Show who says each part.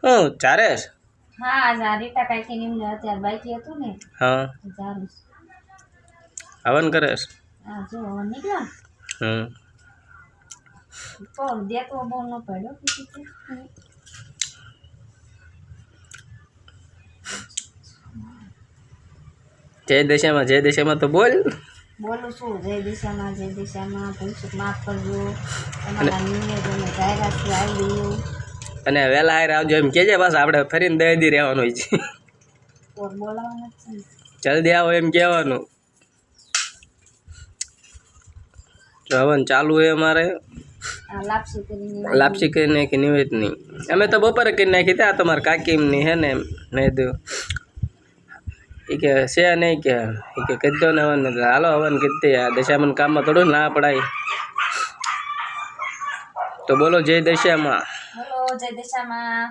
Speaker 1: હું ચારેસ?
Speaker 2: હા આ રીટા કાકી નિમને અત્યારે બાકી હતું ને
Speaker 1: હા
Speaker 2: જારું
Speaker 1: હવન કરેસ?
Speaker 2: આ જો નીકળ્યા તો દેતો બહુ ન પડ્યો કીધું
Speaker 1: જય દિશામાં તો બોલ.
Speaker 2: બોલું છું જય દિશામાં ભૂલચૂક માફ કરજો તમારા નિવેદનો જાહેરાતથી આવી ગયું
Speaker 1: અને વહેલા હારે આવજો એમ કહેજે. બસ આપણે ફરીને 10 દી રહેવાનું હોય છે.
Speaker 2: કોર બોલાવવાના છે ને
Speaker 1: જલ્દી આવો એમ કહેવાનું. હવન ચાલુ હોય અમારે.
Speaker 2: આ લાપસી કરીને
Speaker 1: લાપસી કરી નાખી નિવેદની. અમે તો બપોરે કરી નાખી હતી. આ તમારે કાકીમની હે ને નહીં દો એ કે છે નહીં કે એ કે કરી દો ને હવન. હાલો હવન કરી દે. આ દશામાં કામમાં થોડું ના પડાય. તો બોલો જય દશામાં.
Speaker 2: બોલો જય દિશામાં.